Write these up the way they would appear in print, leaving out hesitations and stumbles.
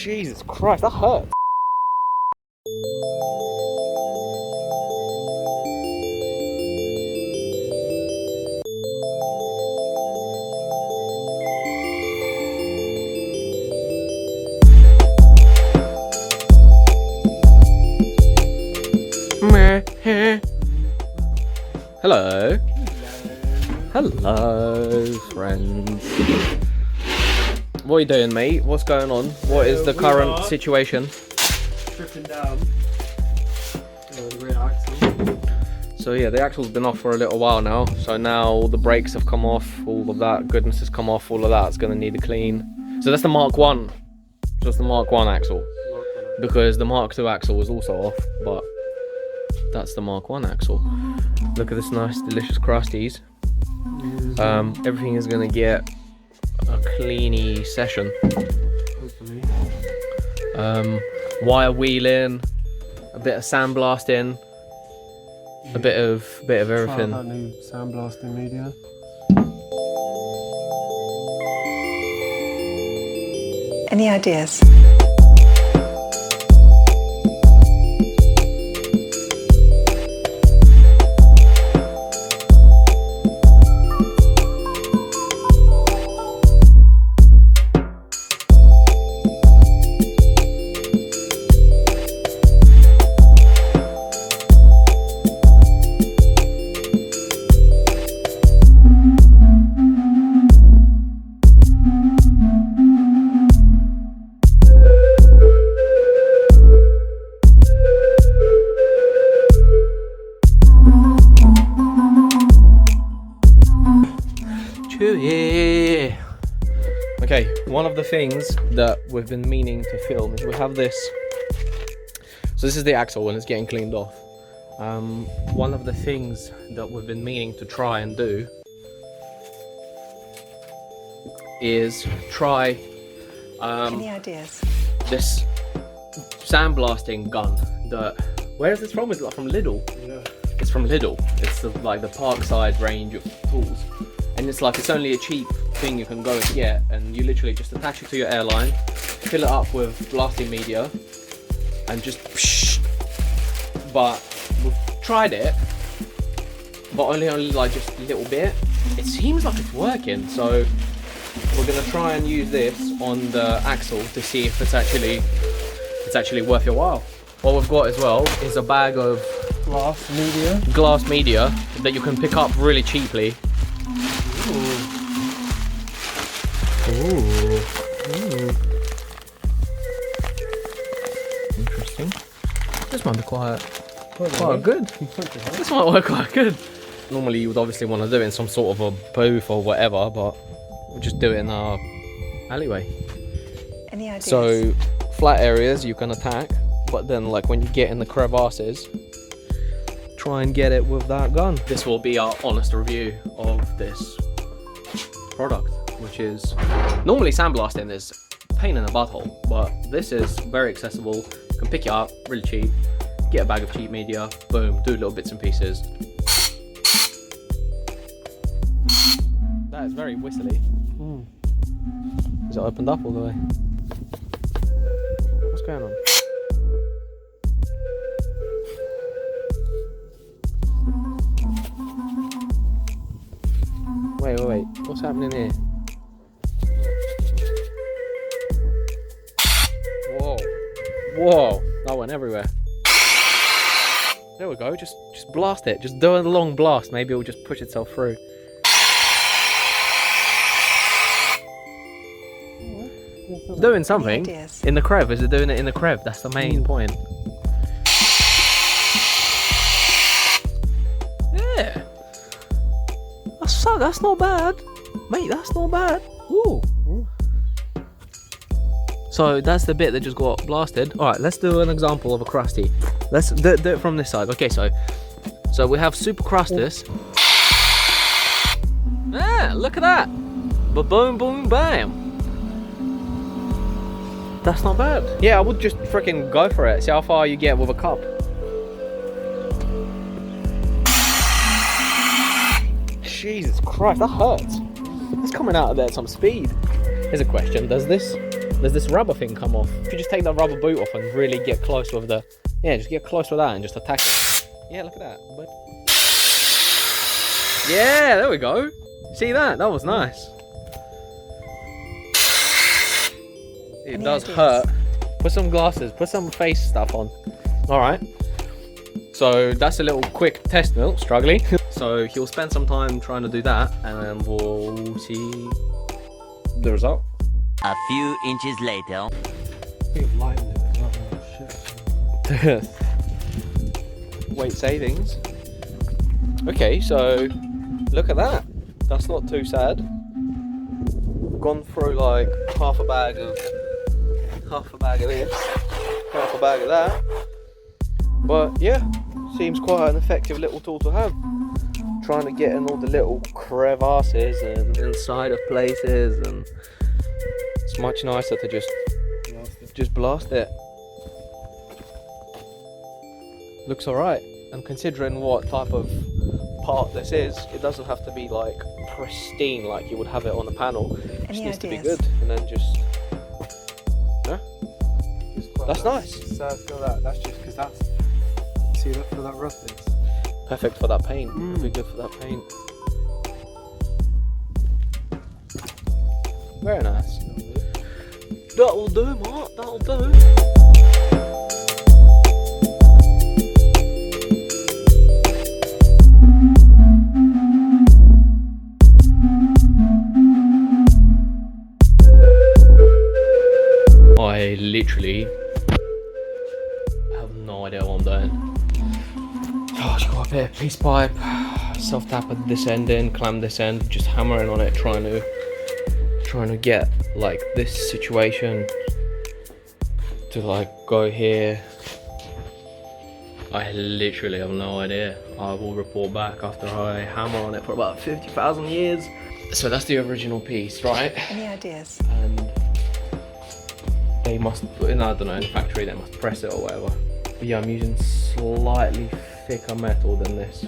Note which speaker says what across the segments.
Speaker 1: Jesus Christ, that hurt. Hello. Hello, friends. What are you doing, mate? What's going on? What is the current situation?
Speaker 2: Tripping down the rear axle.
Speaker 1: So yeah, the axle's been off for a little while now. So now all the brakes have come off, all of that goodness has come off, all of that's going to need a clean. So that's the Mark 1. Just the Mark 1 axle. Because the Mark 2 axle was also off, but that's the Mark 1 axle. Look at this nice, delicious crusties. Everything is going to get a cleany session.
Speaker 2: Hopefully.
Speaker 1: Wire wheeling, a bit of sandblasting, a bit of everything.
Speaker 2: Try out that new sandblasting media.
Speaker 3: Any ideas?
Speaker 1: Yeah. Okay, one of the things that we've been meaning to film is we have this. So this is the axle when it's getting cleaned off. One of the things that we've been meaning to try and do is try
Speaker 3: Any ideas?
Speaker 1: this sandblasting gun. Where is this from? Is it like from Lidl?
Speaker 2: Yeah.
Speaker 1: It's from Lidl. It's like the Parkside range of tools. And it's only a cheap thing you can go and get, and you literally just attach it to your airline, fill it up with blasting media, and just psh. But we've tried it, but only like just a little bit. It seems like it's working, so we're gonna try and use this on the axle to see if it's actually worth your while. What we've got as well is a bag of glass media that you can pick up really cheaply. Ooh. Interesting. This might be quite good. This might work quite good. Normally you would obviously want to do it in some sort of a booth or whatever, but we'll just do it in our alleyway.
Speaker 3: Any ideas?
Speaker 1: So flat areas you can attack, but then like when you get in the crevasses, try and get it with that gun. This will be our honest review of this product, which is normally sandblasting is a pain in the butthole, but this is very accessible. You can pick it up really cheap, get a bag of cheap media, boom, do little bits and pieces. That is very whistly. Is it opened up all the way? What's going on? Wait, what's happening here? Whoa, that went everywhere. There we go, just blast it. Just do a long blast, maybe it'll just push itself through. Doing something in the crev. Is it doing it in the crev? That's the main point. Yeah. That's not bad. Mate, that's not bad. Ooh. So that's the bit that just got blasted. Alright, let's do an example of a crusty. Let's do it from this side. Okay, so we have super crustus. Yeah, look at that. Ba-boom, boom, bam. That's not bad. Yeah, I would just freaking go for it. See how far you get with a cup. Jesus Christ, that hurts. It's coming out of there at some speed. Here's a question, does this there's this rubber thing come off. If you just take that rubber boot off and really get close with the, yeah, just get close with that and just attach it. Yeah, look at that. But yeah, there we go. See that? That was nice. It
Speaker 3: Any
Speaker 1: does
Speaker 3: ideas?
Speaker 1: hurt. Put some glasses, put some face stuff on. All right. So that's a little quick test milk, struggling. So he'll spend some time trying to do that, and then we'll see the result.
Speaker 4: A few inches later.
Speaker 2: Bit of light in it as well. Oh, shit.
Speaker 1: Weight savings. Okay, so look at that. That's not too sad. Gone through like half a bag of this, half a bag of that. But yeah, seems quite an effective little tool to have. Trying to get in all the little crevasses and inside of places, and it's much nicer to just blast it. Looks alright, and considering what type of part this is, it doesn't have to be like pristine like you would have it on a panel. It just needs to be good, and then just that's nice.
Speaker 2: So I feel that. That's just because that's. See that for that roughness.
Speaker 1: Perfect for that paint. It'll be good for that paint. Very nice. That'll do, Mark. That'll do. I literally have no idea what I'm doing. Oh, just got a bit of piece pipe, self-tap at this end in, clamp this end, just hammering on it, trying to get like this situation to like go here. I literally have no idea. I will report back after I hammer on it for about 50,000 years. So that's the original piece, right?
Speaker 3: Any ideas?
Speaker 1: And they must, I don't know, in the factory they must press it or whatever. But yeah, I'm using slightly thicker metal than this.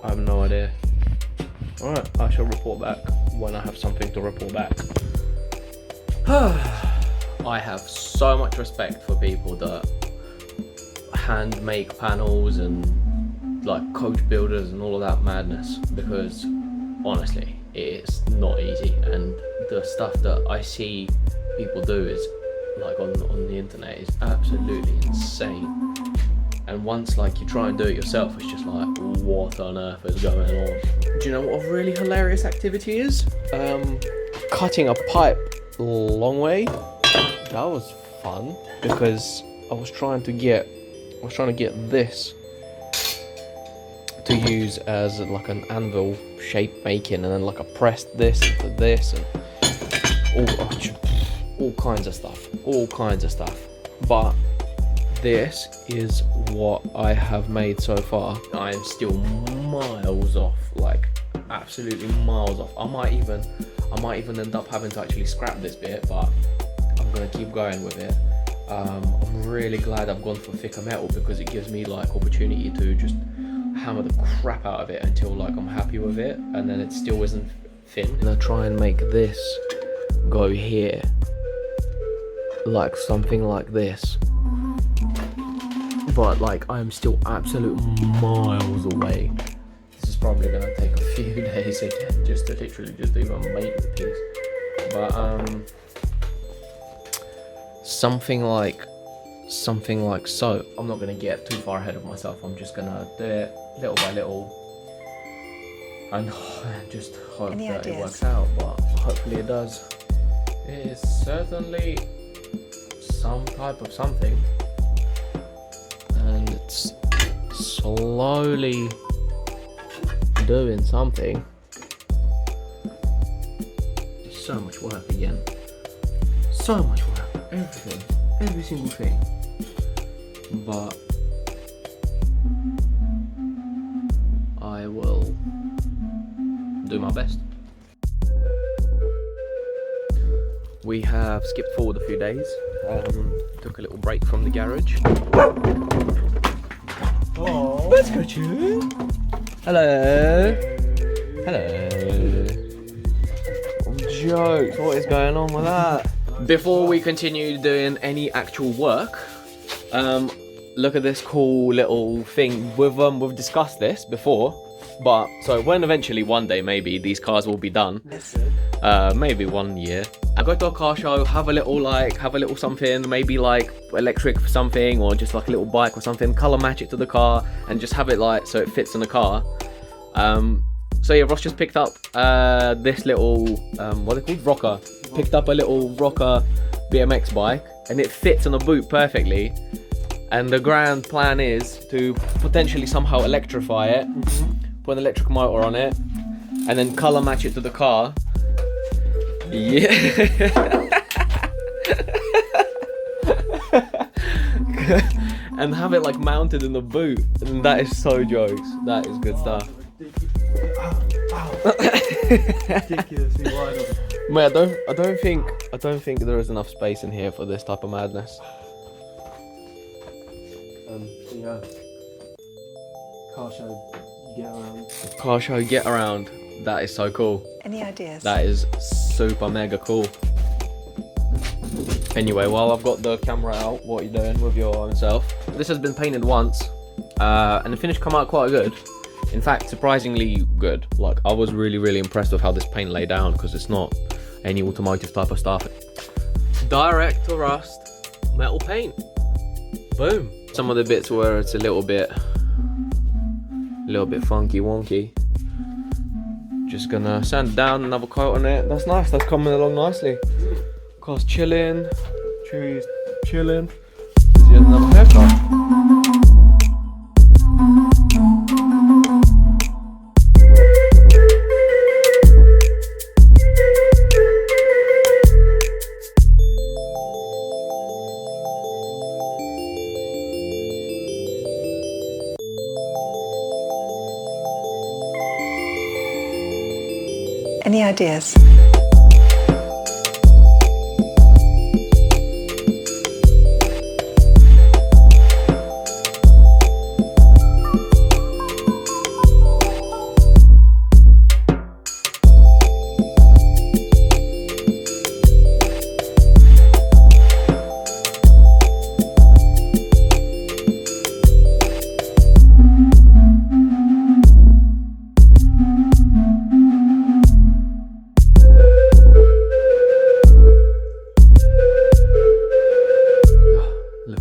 Speaker 1: I have no idea. Alright, I shall report back when I have something to report back. I have so much respect for people that hand make panels and like coach builders and all of that madness, because honestly it's not easy, and the stuff that I see people do is like on the internet is absolutely insane. And once like you try and do it yourself, it's just like, what on earth is going on? Do you know what a really hilarious activity is? Cutting a pipe long way. That was fun because I was trying to get this to use as like an anvil shape making, and then like I pressed this into this and all kinds of stuff. But this is what I have made so far. I am still miles off, like absolutely miles off. I might even end up having to actually scrap this bit, but I'm gonna keep going with it. I'm really glad I've gone for thicker metal because it gives me like opportunity to just hammer the crap out of it until like I'm happy with it, and then it still isn't thin. I'm gonna try and make this go here, like something like this. But like I'm still absolute miles away. This is probably gonna take a few days again just to literally just even make the piece. But something like so. I'm not gonna get too far ahead of myself. I'm just gonna do it little by little and just hope
Speaker 3: Any
Speaker 1: that
Speaker 3: ideas?
Speaker 1: it works out, but hopefully it does. It is certainly some type of something, and it's slowly doing something. So much work again. So much work. Everything. Every single thing. But I will do my best. We have skipped forward a few days. Took a little break from the garage.
Speaker 2: Oh.
Speaker 1: Let's go, Chew. Hello. Hello. I'm jokes. What is going on with that? Before we continue doing any actual work, look at this cool little thing. We've discussed this before, but so when eventually one day maybe these cars will be done, maybe 1 year, I go to a car show, have a little something, maybe like electric something or just like a little bike or something, color match it to the car and just have it like so it fits in the car. So yeah, Ross just picked up this little what are they called, rocker. Picked up a little rocker BMX bike and it fits in the boot perfectly. And the grand plan is to potentially somehow electrify it, put an electric motor on it, and then color match it to the car. Yeah. And have it like mounted in the boot. And that is so jokes. That is good stuff.
Speaker 2: Ridiculously wide.
Speaker 1: Mate, I don't think there is enough space in here for this type of madness.
Speaker 2: Yeah. Car show, get around.
Speaker 1: Car show get around. That is so cool.
Speaker 3: Any ideas?
Speaker 1: That is super mega cool. Anyway, while I've got the camera out, what are you doing with your own self? This has been painted once, and the finish come out quite good. In fact, surprisingly good. Like, I was really impressed with how this paint laid down because it's not any automotive type of stuff. Direct to rust metal paint. Boom. Some of the bits where it's a little bit funky wonky. Just gonna sand it down, another coat on it. That's nice, that's coming along nicely. Car's chilling, Chewy's chilling. Is there another haircut?
Speaker 3: Any ideas?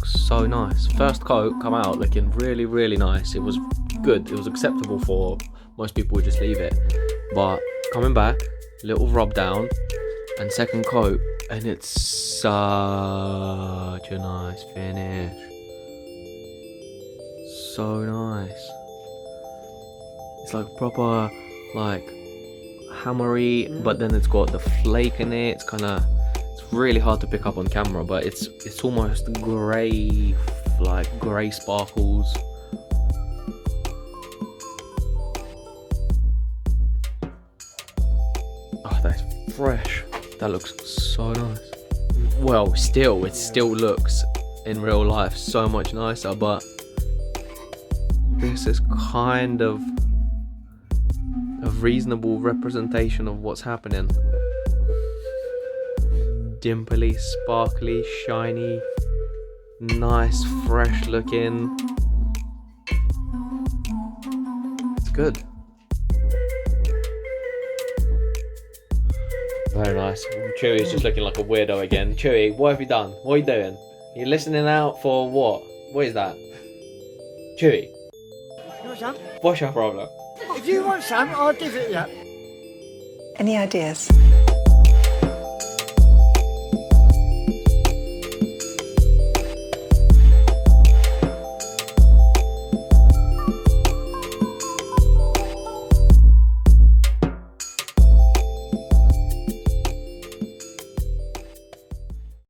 Speaker 1: So nice. First coat come out looking really nice. It was good. It was acceptable for most people would just leave it. But coming back, little rub down, and second coat, and it's such a nice finish. So nice. It's like proper like hammery, but then it's got the flake in it. It's really hard to pick up on camera, but it's almost grey, like grey sparkles. Oh, that's fresh. That looks so nice. Well, it still looks in real life so much nicer, but this is kind of a reasonable representation of what's happening. Dimply, sparkly, shiny, nice, fresh looking. It's good. Very nice. Chewy's just looking like a weirdo again. Chewy, what have you done? What are you doing? You're listening out for what? What is that? Chewy,
Speaker 5: You want some?
Speaker 1: what's your problem?
Speaker 5: If you want some, I'll give it you.
Speaker 3: Any ideas?